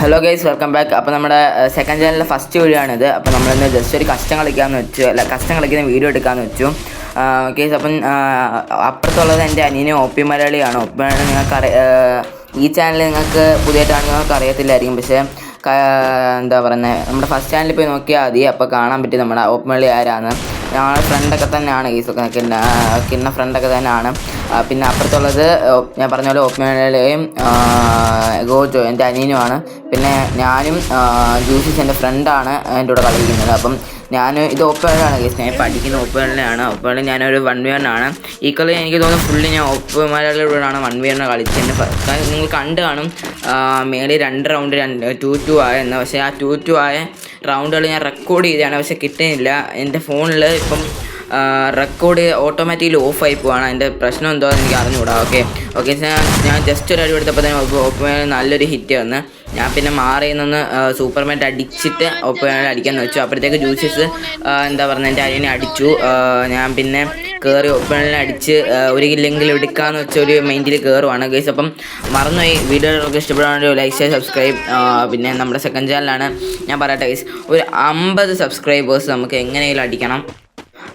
Hello guys, welcome back. അപ്പോൾ നമ്മുടെ second ചാനലിലെ ഫസ്റ്റ് വീഡിയോ ആണിത്. അപ്പോൾ നമ്മളിന്ന് ജസ്റ്റ് ഒരു കസ്റ്റം കളിക്കാമെന്ന് വെച്ചു, അല്ല കസ്റ്റം കളിക്കുന്ന വീഡിയോ എടുക്കാമെന്ന് വെച്ചു. ഗൈസ്, അപ്പം അപ്പുറത്തുള്ളത് എൻ്റെ അനിയനും ഒപ്പി മലയാളിയാണ്. ഒപ്പി മലയാളി നിങ്ങൾക്ക് ഈ ചാനൽ നിങ്ങൾക്ക് പുതിയതായിട്ടാണെങ്കിൽ നിങ്ങൾക്ക് അറിയത്തില്ലായിരിക്കും. പക്ഷേ എന്താ പറയുന്നത്, നമ്മുടെ ഫസ്റ്റ് ചാനലിൽ പോയി നോക്കിയാൽ മതി, അപ്പോൾ കാണാൻ പറ്റും നമ്മുടെ ഒപ്പി മലയാളി ആരാണ്. ഞങ്ങളുടെ ഫ്രണ്ടൊക്കെ തന്നെയാണ് ഗൈസൊക്കെ, കിന്ന ഫ്രണ്ടൊക്കെ തന്നെയാണ്. പിന്നെ അപ്പുറത്തുള്ളത് ഞാൻ പറഞ്ഞ പോലെ ഒപ്പി മലയാളിയും ഗോജോ എൻ്റെ അനിയനുമാണ്. പിന്നെ ഞാനും ജൂസിസ് എൻ്റെ ഫ്രണ്ടാണ് എൻ്റെ കൂടെ കളിക്കുന്നത്. അപ്പം ഞാൻ ഇത് ഒപ്പേളാണ് ഗൈസ്, ഞാൻ പഠിക്കുന്ന ഒപ്പേളിലാണ്. ഒപ്പേളി ഞാനൊരു 1v1 ആണ്. ഈ കളി എനിക്ക് തോന്നുന്നു ഫുള്ളി ഞാൻ ഒപ്പ് മലയാളിയോടാണ് 1v1 കളിച്ചത്. നിങ്ങൾ കണ്ടു കാണും മേളിൽ 2 റൗണ്ട് 2-2 ആയെന്ന്. പക്ഷേ ആ 2-2 ആയ റൗണ്ടുകൾ ഞാൻ റെക്കോർഡ് ചെയ്തതാണ്, പക്ഷെ കിട്ടുന്നില്ല. എൻ്റെ ഫോണിൽ ഇപ്പം റെക്കോർഡ് ഓട്ടോമാറ്റിക്കലി ഓഫായി പോവാണ്. അതിൻ്റെ പ്രശ്നം എന്തോ എനിക്ക് അറിഞ്ഞുകൂടാ. ഓക്കെ ഞാൻ ജസ്റ്റ് ഒരു അടി എടുത്തപ്പോൾ തന്നെ ഒപ്പമേൽ നല്ലൊരു ഹിറ്റ് വന്ന്. ഞാൻ പിന്നെ മാറി നിന്ന് സൂപ്പർമാറ്റ് അടിച്ചിട്ട് ഒപ്പമേൽ അടിക്കാമെന്ന് വെച്ചു. അപ്പോഴത്തേക്ക് ജ്യൂസസ് എന്താ പറയുക എൻ്റെ അനിയനെ അടിച്ചു. ഞാൻ പിന്നെ കയറി ഒപ്പമേലിനെ അടിച്ച് ഒരു കില്ലെങ്കിലും എടുക്കാമെന്ന് വെച്ച ഒരു മൈൻഡിൽ കയറുവാണ് ഗൈസ്. അപ്പം മറന്നുപോയി, വീഡിയോകളൊക്കെ ഇഷ്ടപ്പെടുകയാണെങ്കിൽ ലൈക്ക് ഷെയർ സബ്സ്ക്രൈബ്. പിന്നെ നമ്മുടെ സെക്കൻഡ് ചാനലാണ്. ഞാൻ പറയട്ടെ ഗൈസ്, ഒരു 50 സബ്സ്ക്രൈബേഴ്സ് നമുക്ക് എങ്ങനെയെങ്കിലും അടിക്കണം.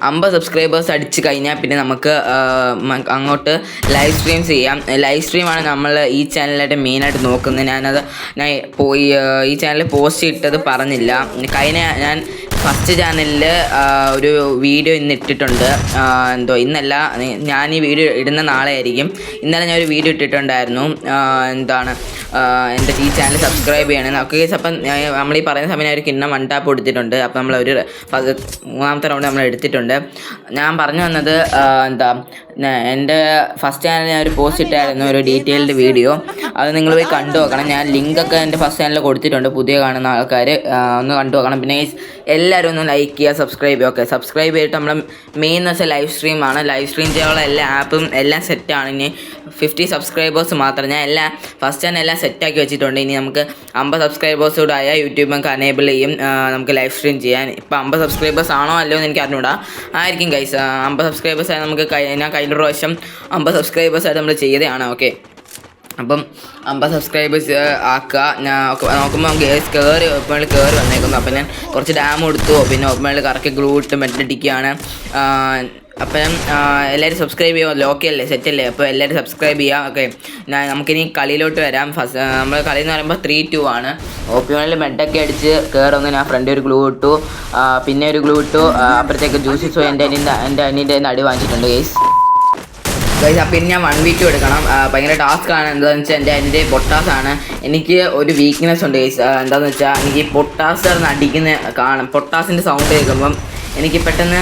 50 സബ്സ്ക്രൈബേഴ്സ് അടിച്ച് കഴിഞ്ഞാൽ പിന്നെ നമുക്ക് അങ്ങോട്ട് ലൈവ് സ്ട്രീം ചെയ്യാം. ലൈവ് സ്ട്രീമാണ് നമ്മൾ ഈ ചാനലായിട്ട് മെയിനായിട്ട് നോക്കുന്നത്. ഞാൻ പോയി ഈ ചാനലിൽ പോസ്റ്റ് ഇട്ടത് പറഞ്ഞില്ല. ഞാൻ ഫസ്റ്റ് ചാനലിൽ ഒരു വീഡിയോ ഇന്ന് ഇട്ടിട്ടുണ്ട്. ഇന്നല്ല, ഞാൻ ഈ വീഡിയോ ഇടുന്ന നാളെ ആയിരിക്കും. ഇന്നലെ ഞാൻ ഒരു വീഡിയോ ഇട്ടിട്ടുണ്ടായിരുന്നു. എൻ്റെ ഈ ചാനൽ സബ്സ്ക്രൈബ് ചെയ്യണം. ഓക്കെ ഗൈസ്, അപ്പം നമ്മൾ ഈ പറയുന്ന സമയം ഒരു കിണ്ണം 1 ടാപ്പ് കൊടുത്തിട്ടുണ്ട്. അപ്പം നമ്മളൊരു 3ാമത്തെ റൗണ്ട് നമ്മൾ എടുത്തിട്ടുണ്ട്. ഞാൻ പറഞ്ഞു വന്നത് എൻ്റെ ഫസ്റ്റ് ചാനൽ ഞാൻ ഒരു പോസ്റ്റ് ഇട്ടായിരുന്നു, ഒരു ഡീറ്റെയിൽഡ് വീഡിയോ. അത് നിങ്ങൾ പോയി കണ്ടു നോക്കണം. ഞാൻ ലിങ്കൊക്കെ എൻ്റെ ഫസ്റ്റ് ചാനലിൽ കൊടുത്തിട്ടുണ്ട്. പുതിയ കാണുന്ന ആൾക്കാർ ഒന്ന് കണ്ടു നോക്കണം. പിന്നെ എല്ലാവരും ഒന്ന് ലൈക്ക് ചെയ്യുക, സബ്സ്ക്രൈബ് ചെയ്യുക. ഓക്കെ, സബ്സ്ക്രൈബ് ചെയ്തിട്ട് നമ്മുടെ മെയിൻ എന്ന് വെച്ചാൽ ലൈവ് സ്ട്രീമാണ്. ലൈവ് സ്ട്രീം ചെയ്യാനുള്ള എല്ലാ ആപ്പും എല്ലാം സെറ്റാണ്. ഇനി 50 സബ്സ്ക്രൈബേഴ്സ് മാത്രം. ഞാൻ ഫസ്റ്റ് ചാനൽ എല്ലാം സെറ്റാക്കി വെച്ചിട്ടുണ്ട്. ഇനി നമുക്ക് 50 സബ്സ്ക്രൈബേഴ്സ് കൂടെ ആയാൽ യൂട്യൂബ് നമുക്ക് അനേബിൾ ചെയ്യും, നമുക്ക് ലൈവ് സ്ട്രീം ചെയ്യാൻ. ഇപ്പോൾ 50 സബ്സ്ക്രൈബേഴ്സ് ആണോ അല്ലയോ എന്ന് എനിക്ക് അറിഞ്ഞൂടാ. ആയിരിക്കും ഗൈസ്. 50 സബ്സ്ക്രൈബേഴ്സ് ആയി നമുക്ക് ഞാൻ കഴിഞ്ഞ പ്രാവശ്യം 50 സബ്സ്ക്രൈബേഴ്സ് ആയിട്ട് നമ്മൾ ചെയ്തതാണ്. ഓക്കെ, അപ്പം 50 സബ്സ്ക്രൈബേഴ്സ് ആക്കുക. ഞാൻ നോക്കുമ്പോൾ കയറി വന്നേക്കുന്നു. അപ്പം ഞാൻ കുറച്ച് ഡാം കൊടുത്തു. പിന്നെ ഒപ്പമേളിൽ കറക്കി ഗ്ലൂ ഇട്ട് മെറ്റടിക്കുകയാണ്. അപ്പം എല്ലാവരും സബ്സ്ക്രൈബ് ചെയ്യുമല്ലോ. ഓക്കെ അല്ലേ, സെറ്റല്ലേ? അപ്പോൾ എല്ലാവരും സബ്സ്ക്രൈബ് ചെയ്യുക. ഓക്കെ, നമുക്കിനി കളിയിലോട്ട് വരാം. നമ്മൾ കളി എന്ന് പറയുമ്പോൾ 3-2 ആണ്. ഒപ്പമേളിൽ മെഡൊക്കെ അടിച്ച് കയറുന്നു. ഞാൻ ഫ്രണ്ട് ഒരു ഗ്ലൂ ഇട്ടു, പിന്നെ ഒരു ഗ്ലൂ ഇട്ടു. അപ്പോഴത്തേക്ക് ജ്യൂസസ് എൻ്റെ അനിയൻ്റെ അടി വാങ്ങിച്ചിട്ടുണ്ട് ഗൈസ്. അപ്പം ഇനി ഞാൻ 1v2 എടുക്കണം. ഭയങ്കര ടാസ്ക്കാണ്. എന്താണെന്ന് വെച്ചാൽ എൻ്റെ പൊട്ടാസാണ്. എനിക്ക് ഒരു വീക്ക്നെസ് ഉണ്ട് ഗൈസ്. എന്താണെന്ന് വെച്ചാൽ എനിക്ക് പൊട്ടാസ് അടിക്കുന്ന പൊട്ടാസിൻ്റെ സൗണ്ട് കേൾക്കുമ്പം എനിക്ക് പെട്ടെന്ന്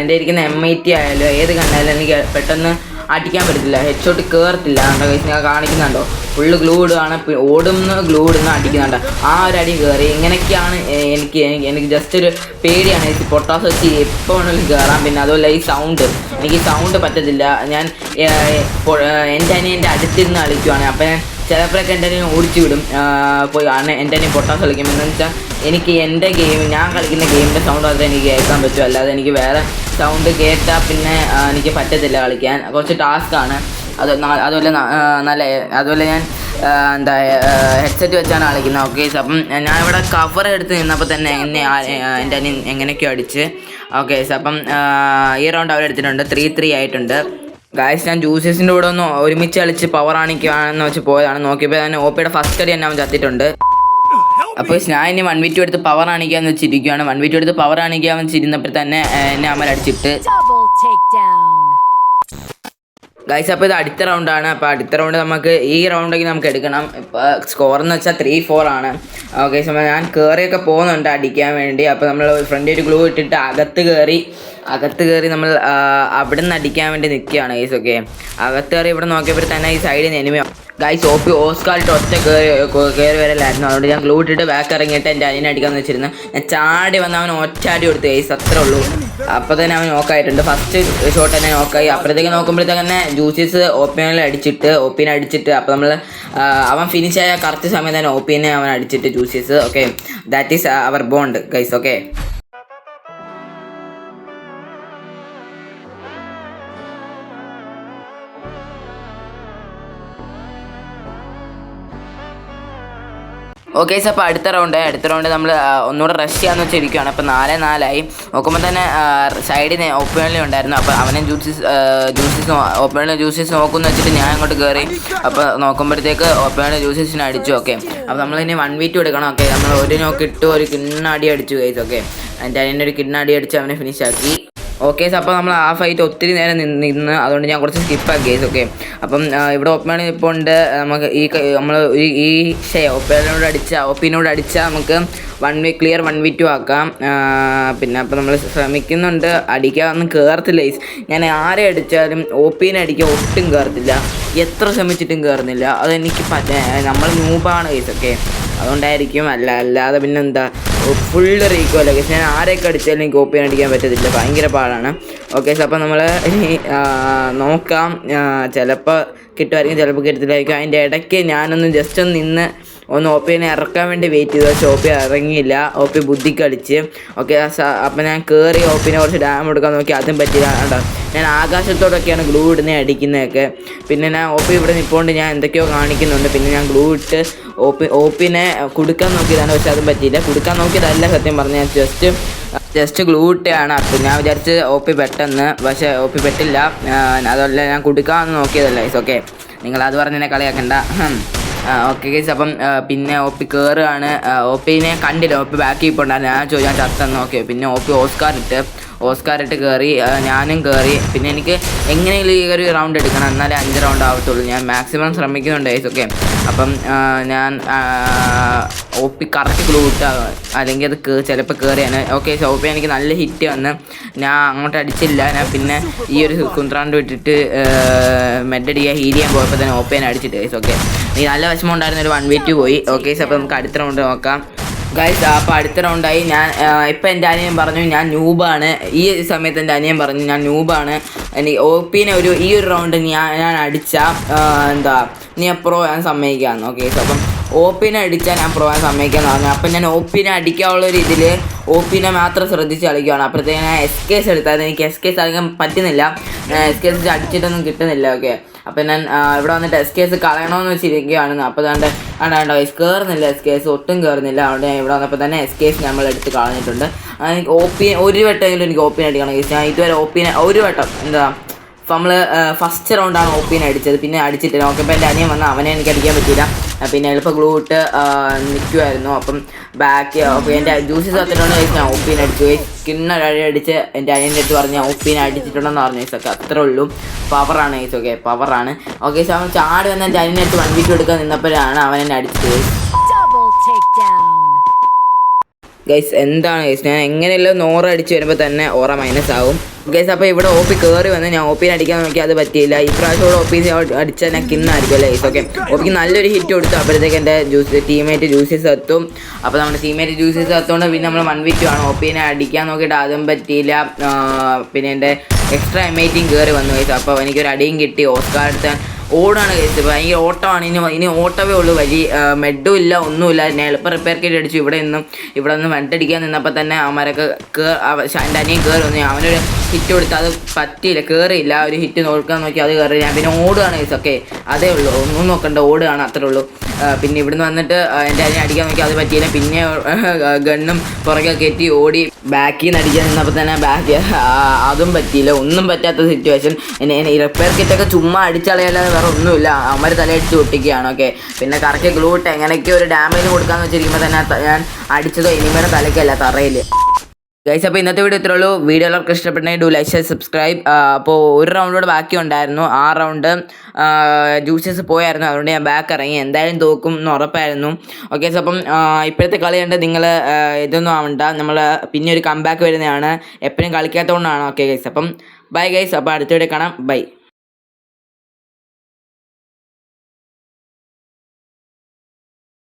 എൻ്റെ ഇരിക്കുന്ന M80 ആയാലും ഏത് കണ്ടാലും എനിക്ക് പെട്ടെന്ന് അടിക്കാൻ പറ്റത്തില്ല. ഹെഡ് ഷോട്ട് കയറത്തില്ല. കണ്ടോ ഗൈസ്, ഞാൻ കാണിക്കുന്നുണ്ടോ? ഫുള്ള് ഗ്ലൂ ഇടുകയാണ്, ഗ്ലൂ ഇടുന്ന അടിക്കുന്നുണ്ട്. ആ ഒരു അടി കയറി. ഇങ്ങനെയൊക്കെയാണ് എനിക്ക് ജസ്റ്റ് ഒരു പേടിയാണ്. ഈ പൊട്ടാസ് വെച്ച് എപ്പോൾ വേണമെങ്കിലും കയറാം. പിന്നെ അതുപോലെ ഈ എനിക്ക് സൗണ്ട് പറ്റത്തില്ല. ഞാൻ എൻ്റെ അനിയൻ്റെ അടുത്തിരുന്ന് കളിക്കുവാണ്. അപ്പം ഞാൻ ചിലപ്പോഴൊക്കെ എൻ്റെ അനിയൻ ഓടിച്ചു വിടും പോയി. കാരണം എൻ്റെ അനിയൻ പൊട്ടാസ് കളിക്കും. എന്ന് വെച്ചാൽ എനിക്ക് എൻ്റെ ഞാൻ കളിക്കുന്ന ഗെയിമിൻ്റെ സൗണ്ട് മാത്രമേ എനിക്ക് കേൾക്കാൻ പറ്റൂ. അല്ലാതെ എനിക്ക് വേറെ സൗണ്ട് കേട്ടാൽ പിന്നെ എനിക്ക് പറ്റത്തില്ല കളിക്കാൻ. കുറച്ച് ടാസ്ക്കാണ്. അതുപോലെ ഞാൻ ഹെഡ്സെറ്റ് വെച്ചാണ് കളിക്കുന്നത്. ഓക്കെ, അപ്പം ഞാൻ ഇവിടെ കവർ എടുത്ത് നിന്നപ്പോൾ തന്നെ എൻ്റെ അനിയൻ എങ്ങനെയൊക്കെയോ അടിച്ച്. ഓക്കെ, അപ്പം ഈ റൗണ്ട് അവരെടുത്തിട്ടുണ്ട്. 3-3 ആയിട്ടുണ്ട് ഗായ്സ്. ഞാൻ ജ്യൂസസിൻ്റെ കൂടെ ഒന്ന് ഒരുമിച്ച് കളിച്ച് പവർ കാണിക്കുകയാണെന്ന് വെച്ച് പോയതാണ്. നോക്കിയപ്പോൾ തന്നെ OPയുടെ ഫസ്റ്റ് അടി തന്നെ അവൻ ചത്തിട്ടുണ്ട്. അപ്പോൾ ഞാൻ ഇനി 1v2 എടുത്ത് പവർ കാണിക്കാമെന്ന് വെച്ചിരിക്കുകയാണ്. 1v2 എടുത്ത് പവർ കാണിക്കാമെന്ന് വെച്ചിരുന്നപ്പോൾ തന്നെ എന്നെ അമ്മ അടിച്ചിട്ട് ഗൈസ്. അപ്പോൾ ഇത് അടുത്ത റൗണ്ടാണ്. അപ്പോൾ അടുത്ത റൗണ്ട് ഈ റൗണ്ടൊക്കെ നമുക്ക് എടുക്കണം. ഇപ്പോൾ സ്കോർ എന്ന് വെച്ചാൽ 3-4 ആണ്. ഓക്കെ, ഞാൻ കയറിയൊക്കെ പോകുന്നുണ്ട് അടിക്കാൻ വേണ്ടി. അപ്പോൾ നമ്മൾ ഫ്രണ്ടിൽ ഒരു ഗ്ലൂ ഇട്ടിട്ട് അകത്ത് കയറി നമ്മൾ അവിടെ നിന്ന് അടിക്കാൻ വേണ്ടി നിൽക്കുകയാണ് ഗൈസ്. ഓക്കെ, അകത്ത് കയറി ഇവിടെ നോക്കിയപ്പോൾ തന്നെ ഈ സൈഡിൽ നിന്ന് എനിമി ഗൈസ്. ഓസ്കാലിട്ട് ഒറ്റ കയറി വരലായിരുന്നു. അതുകൊണ്ട് ഞാൻ ഗ്ലൂ ഇട്ടിട്ട് ബാക്ക് ഇറങ്ങിയിട്ട് എൻ്റെ അനിയനെ അടിക്കാമെന്ന് വെച്ചിരുന്നു. ഞാൻ ചാടി വന്ന് അവൻ ഒറ്റ കൊടുത്തു ഗൈസ്, അത്രേ ഉള്ളൂ. അപ്പോൾ തന്നെ അവൻ നോക്കായിട്ടുണ്ട്. ഫസ്റ്റ് ഷോട്ട് തന്നെ നോക്കായി. അപ്പോഴത്തേക്ക് നോക്കുമ്പോഴത്തേക്ക് തന്നെ ജ്യൂസസ് ഒപ്പീനെ അടിച്ചിട്ട് അപ്പോൾ നമ്മൾ അവൻ ഫിനിഷ് ആയ കറക്റ്റ് സമയം തന്നെ ഒപ്പീനെ അവൻ അടിച്ചിട്ട് juices. Okay, that is our bond guys. Okay, okay so അപ്പോൾ അടുത്ത റൗണ്ട് നമ്മൾ ഒന്നുകൂടെ റഷ് ചെയ്യാന്ന് വെച്ചിരിക്കുകയാണ്. അപ്പോൾ 4-4 നോക്കുമ്പോൾ തന്നെ സൈഡിൽ ഓപ്പണിൽ ഉണ്ടായിരുന്നു. അപ്പോൾ അവനെ ജ്യൂസസ് ഓപ്പണിൽ ജ്യൂസസ് നോക്കുമെന്ന് വെച്ചിട്ട് ഞാൻ അങ്ങോട്ട് കയറി. അപ്പോൾ നോക്കുമ്പോഴത്തേക്ക് ഓപ്പണിൽ ജ്യൂസസിനെ അടിച്ചു. ഓക്കെ അപ്പോൾ നമ്മളിനി 1v2 എടുക്കണം. ഓക്കെ നമ്മൾ ഒരു നോക്ക് ഇട്ടു, ഒരു കിണ്ണടി അടിച്ചു ഗൈസ്. ഓക്കെ അതിൻ്റെ ഒരു കിണ്ണടി അടിച്ച് അവനെ ഫിനിഷ് ആക്കി. ഓക്കെ അപ്പോൾ നമ്മൾ ആ ഫൈറ്റ് ഒത്തിരി നേരം നിന്ന് അതുകൊണ്ട് ഞാൻ കുറച്ച് സ്കിപ്പാക്കി ഗൈസ്. ഓക്കെ അപ്പം ഇവിടെ ഓപ്പൺ ഇപ്പോൾ ഉണ്ട്. നമുക്ക് നമ്മൾ ഈ ഒപ്പിനോട് അടിച്ചാൽ നമുക്ക് ക്ലിയർ 1v2 ആക്കാം. പിന്നെ അപ്പോൾ നമ്മൾ ശ്രമിക്കുന്നുണ്ട്, അടിക്കാനൊന്നും കയറത്തില്ല ഗൈസ്. ഞാൻ ആരെ അടിച്ചാലും ഒപ്പിനെ അടിക്കാൻ ഒട്ടും കയറത്തില്ല, എത്ര ശ്രമിച്ചിട്ടും കയറുന്നില്ല. അതെനിക്ക് നമ്മൾ നൂബാണ് ഗൈസ്. ഓക്കെ അതുകൊണ്ടായിരിക്കും, അല്ലാതെ പിന്നെന്താ ഫുള്ള് റീക്കോല്ല ഗൈസ്. ഞാൻ ആരെയൊക്കെ അടിച്ചാലും എനിക്ക് ഒപ്പിനെ അടിക്കാൻ പറ്റത്തില്ല, ഭയങ്കര പാടാണ്. ഓക്കെ സോ അപ്പോൾ നമ്മൾ ഇനി നോക്കാം, ചിലപ്പോൾ കിട്ടുമായിരിക്കും, ചിലപ്പോൾ കിട്ടത്തില്ലായിരിക്കും. അതിൻ്റെ ഇടയ്ക്ക് ഞാനൊന്ന് ജസ്റ്റ് ഒന്ന് ഒപ്പിനെ ഇറക്കാൻ വേണ്ടി വെയിറ്റ് ചെയ്തു. പക്ഷേ ഒപ്പി ഇറങ്ങിയില്ല, ഒപ്പി ബുദ്ധിക്ക് അടിച്ച്. ഓക്കെ അപ്പം ഞാൻ കയറി ഒപ്പിനെ കുറച്ച് ഡാം എടുക്കാൻ നോക്കി, അതും പറ്റില്ല. കേട്ടോ ഞാൻ ആകാശത്തോടൊക്കെയാണ് ഗ്ലൂ ഇടുന്നത് അടിക്കുന്നതൊക്കെ. പിന്നെ ഞാൻ ഒപ്പി ഇവിടെ നിൽപ്പോണ്ട് ഞാൻ എന്തൊക്കെയോ കാണിക്കുന്നുണ്ട്. പിന്നെ ഞാൻ ഗ്ലൂ ഇട്ട് ഒപ്പിനെ കൊടുക്കാൻ നോക്കിയതാണ്, പക്ഷെ അതും പറ്റിയില്ല. കൊടുക്കാൻ നോക്കിയതല്ല സത്യം പറഞ്ഞാൽ, ജസ്റ്റ് ഗ്ലൂ ഇട്ടാണ്. അപ്പം ഞാൻ വിചാരിച്ച് ഒപ്പി പെട്ടെന്ന്, പക്ഷേ ഒപ്പി പെട്ടില്ല. അതല്ല ഞാൻ കൊടുക്കാമെന്ന് നോക്കിയതല്ല ഗൈസ്. ഓക്കെ നിങ്ങളത് പറഞ്ഞതിനെ കളിയാക്കണ്ട. ഓക്കെ ഗൈസ് അപ്പം പിന്നെ ഒപ്പി കയറുകയാണ്. ഒപ്പിനെ കണ്ടില്ല, ഒപ്പി ബാക്ക് കീപ്പുണ്ടായിരുന്നു. ഞാൻ ചോദിച്ചാൽ ചത്തെന്ന്. ഓക്കെ പിന്നെ ഒപ്പി ഓസ്കാർ ഇട്ട് കയറി, ഞാനും കയറി. പിന്നെ എനിക്ക് എങ്ങനെയെങ്കിലും ഈ ഒരു റൗണ്ട് എടുക്കണം, എന്നാലേ 5 റൗണ്ട് ആവത്തുള്ളൂ. ഞാൻ മാക്സിമം ശ്രമിക്കുന്നുണ്ട് ഗൈസ്. ഓക്കെ അപ്പം ഞാൻ ഒപ്പി കറക്റ്റ് ഗ്ലൂ ഇട്ടാൽ അല്ലെങ്കിൽ അത് ചിലപ്പോൾ കയറിയാണ്. ഓക്കെ സോ ഒപ്പി എനിക്ക് നല്ല ഹിറ്റ് വന്ന് ഞാൻ അങ്ങോട്ട് അടിച്ചില്ല. ഞാൻ പിന്നെ ഈ ഒരു കുന്ത്രാണ്ട് വിട്ടിട്ട് മെഡടിക്കുക ഹീൽ ചെയ്യാൻ പോയപ്പോൾ തന്നെ ഒപ്പിനെ അടിച്ചിട്ട് ഗൈസ്. ഓക്കെ എനിക്ക് നല്ല വിഷമം ഉണ്ടായിരുന്ന ഒരു 1v2 പോയി. ഓക്കെ സോ അപ്പോൾ നമുക്ക് അടുത്ത റൗണ്ട് നോക്കാം ഗൈസ്. അപ്പോൾ അടുത്ത റൗണ്ടായി. ഞാൻ ഇപ്പം എൻ്റെ അനിയൻ പറഞ്ഞു ഞാൻ ന്യൂബാണ്. ഈ സമയത്ത് എൻ്റെ അനിയൻ പറഞ്ഞു ഞാൻ ന്യൂബാണ്, എനിക്ക് ഒപ്പിനെ ഈ ഒരു റൗണ്ട് ഞാൻ അടിച്ചാൽ നീ പ്രോ ഞാൻ സമ്മതിക്കാമെന്ന്. ഓക്കെ സോ അപ്പം ഒപ്പിനെ അടിച്ചാൽ ഞാൻ പ്രോ ഞാൻ സമ്മതിക്കാമെന്ന് പറഞ്ഞു. അപ്പം ഞാൻ ഒപ്പിനെ അടിക്കാനുള്ളൊരു ഇതിൽ ഒപ്പിനെ മാത്രം ശ്രദ്ധിച്ച് കളിക്കുകയാണ്. അപ്പോഴത്തേക്ക് ഞാൻ എസ്കേസ് എടുത്താൽ എനിക്ക് എസ്കേസ് അധികം പറ്റുന്നില്ല, എസ്കേസ് അടിച്ചിട്ടൊന്നും കിട്ടുന്നില്ല. ഓക്കെ അപ്പം ഞാൻ ഇവിടെ വന്നിട്ട് എസ്കേസ് കളയണമെന്ന് വെച്ചിരിക്കുകയാണ്. അപ്പോൾ കണ്ടോ കയറുന്നില്ല, എസ്കേസ് ഒട്ടും കയറുന്നില്ല. അതുകൊണ്ട് ഞാൻ ഇവിടെ വന്നപ്പോൾ തന്നെ എസ്കേസ് നമ്മൾ എടുത്ത് കളഞ്ഞിട്ടുണ്ട്. എനിക്ക് ഒരു വട്ടമെങ്കിലും എനിക്ക് ഒപ്പിനെ അടിക്കണം. ഞാൻ ഇതുവരെ ഒപ്പിനെ ഒരു വട്ടം നമ്മൾ ഫസ്റ്റ് റൗണ്ടാണ് ഒപ്പിനെ അടിച്ചത്, പിന്നെ അടിച്ചിട്ടില്ല. ഓക്കെ അപ്പോൾ എൻ്റെ അനിയൻ വന്നാൽ അവനെ എനിക്ക് അടിക്കാൻ പറ്റിയില്ല. പിന്നെ എളുപ്പം ഗ്ലൂ ഇട്ട് നിൽക്കുമായിരുന്നു. അപ്പം ബാക്ക് അപ്പോൾ എൻ്റെ ജ്യൂസസ് കത്തിട്ടുണ്ടെന്ന് ചോദിച്ചാൽ ഞാൻ ഒപ്പിനെ അടിച്ചു. സ്കിന്നൊരു അടിച്ച് എൻ്റെ അനിയൻ്റെ അടുത്ത് പറഞ്ഞ് ഒപ്പിനെ അടിച്ചിട്ടുണ്ടെന്ന് പറഞ്ഞു ഗൈസൊക്കെ. അത്രേ ഉള്ളൂ, പവറാണ് ഗൈസ്. ഓക്കെ പവറാണ്. ഓക്കെ സോ അവൻ ചാടി വന്ന് എൻ്റെ അനിയൻ്റെ അടുത്ത് 1v2 എടുക്കാൻ നിന്നപ്പോഴാണ് അവൻ എന്നെ അടിച്ചത് ഗൈസ്. എന്താണ് ഗൈസ്, ഞാൻ എങ്ങനെയല്ലോ 100 അടിച്ച് വരുമ്പോൾ തന്നെ ഓറ മൈനസ് ആകും ഗൈസ്. അപ്പോൾ ഇവിടെ ഒപ്പി കയറി വന്ന് ഞാൻ ഒപ്പിനെ അടിക്കാൻ നോക്കി, അത് പറ്റിയില്ല. ഈ പ്രാവശ്യം കൂടെ ഒപ്പി അടിച്ചാൽ ഞാൻ കിന്നായിരിക്കും അല്ലേ ഗൈസ്. ഓക്കെ ഒപ്പിക്ക് നല്ലൊരു ഹിറ്റ് കൊടുത്തു. അപ്പോഴത്തേക്ക് എൻ്റെ ടീമേറ്റ് ജ്യൂസസ് എത്തും. അപ്പോൾ നമ്മുടെ ടീമേറ്റ് ജ്യൂസസ് എത്തുകൊണ്ട് പിന്നെ നമ്മൾ 1v2 ആണ്. ഒപ്പിനെ അടിക്കാൻ നോക്കിയിട്ട് അതും പറ്റിയില്ല. പിന്നെ എൻ്റെ എക്സ്ട്രാ എമേറ്റിങ് കയറി വന്നു ഗൈസ്. അപ്പോൾ എനിക്കൊരു അടിയും കിട്ടി. ഓസ്കാർ എടുത്താൽ ഓടാണ് കഴിച്ചത്, ഭയങ്കര ഓട്ടമാണ്. ഇനി ഓട്ടമേ ഉള്ളൂ, വഴി മെഡും ഇല്ല, ഒന്നുമില്ല. ഞാൻ എളുപ്പം റിപ്പയർ കിറ്റ് അടിച്ചു. ഇവിടെ നിന്ന് വെണ്ടടിക്കാൻ നിന്നപ്പോൾ തന്നെ അവന്മാരൊക്കെ എൻ്റെ അനിയൻ കയറി വന്നു. അവനൊരു ഹിറ്റ് കൊടുത്ത് അത് പറ്റിയില്ല, കയറിയില്ല. ഒരു ഹിറ്റ് നോക്കാൻ നോക്കി അത് കയറി. ഞാൻ പിന്നെ ഓടുകയാണ് ഗൈസ്. ഓക്കെ അതേ ഉള്ളൂ, ഒന്നും നോക്കണ്ട, ഓടുകയാണ്, അത്രേ ഉള്ളൂ. പിന്നെ ഇവിടുന്ന് വന്നിട്ട് എൻ്റെ അനിയൻ അടിക്കാൻ നോക്കി, അത് പറ്റിയില്ല. പിന്നെ ഗണ്ണും പുറകെ കയറ്റി ഓടി ബാക്കിൽ നിന്ന് അടിക്കാൻ നിന്നപ്പോൾ തന്നെ അതും പറ്റിയില്ല, ഒന്നും പറ്റാത്ത സിറ്റുവേഷൻ. റിപ്പയർ കിറ്റൊക്കെ ചുമ്മാ അടിച്ചളയല്ലാതെ വേറെ ഒന്നുമില്ല. അവന്മാർ തലയടിച്ച് പൊട്ടിക്കുകയാണ്. ഓക്കെ പിന്നെ കറക്റ്റ് ഗ്ലൂ ഇട്ട് എങ്ങനെയൊക്കെ ഒരു ഡാമേജ് കൊടുക്കാമെന്ന് വെച്ചിരിക്കുമ്പോൾ തന്നെ ഞാൻ അടിച്ചതോ ഇനിമേടെ തലയ്ക്കല്ല, തറയിൽ ഗൈസ്. അപ്പോൾ ഇന്നത്തെ വീഡിയോ ഇത്രേ ഉള്ളൂ. വീഡിയോ എല്ലാവർക്കും ഇഷ്ടപ്പെട്ടെങ്കിൽ ഡു ലൈക്ക്, ഷെയർ, സബ്സ്ക്രൈബ്. അപ്പോൾ ഒരു റൗണ്ടോട് ബാക്കി ഉണ്ടായിരുന്നു. ആ റൗണ്ട് ജ്യൂസസ് പോയായിരുന്നു, അതുകൊണ്ട് ഞാൻ ബാക്ക് ഇറങ്ങി. എന്തായാലും തോക്കും എന്ന് ഉറപ്പായിരുന്നു. ഓക്കെ സോ അപ്പം ഇപ്പോഴത്തെ കളി കണ്ട് നിങ്ങൾ ഇതൊന്നും ആവണ്ട, നമ്മൾ പിന്നെ ഒരു കംബാക്ക് വരുന്നതാണ്. എപ്പോഴും കളിക്കാത്തതുകൊണ്ടാണ്. ഓക്കെ ഗൈസ് അപ്പം ബൈ ഗൈസ്. അപ്പോൾ അടുത്ത വീഡിയോ കാണാം. ബൈ.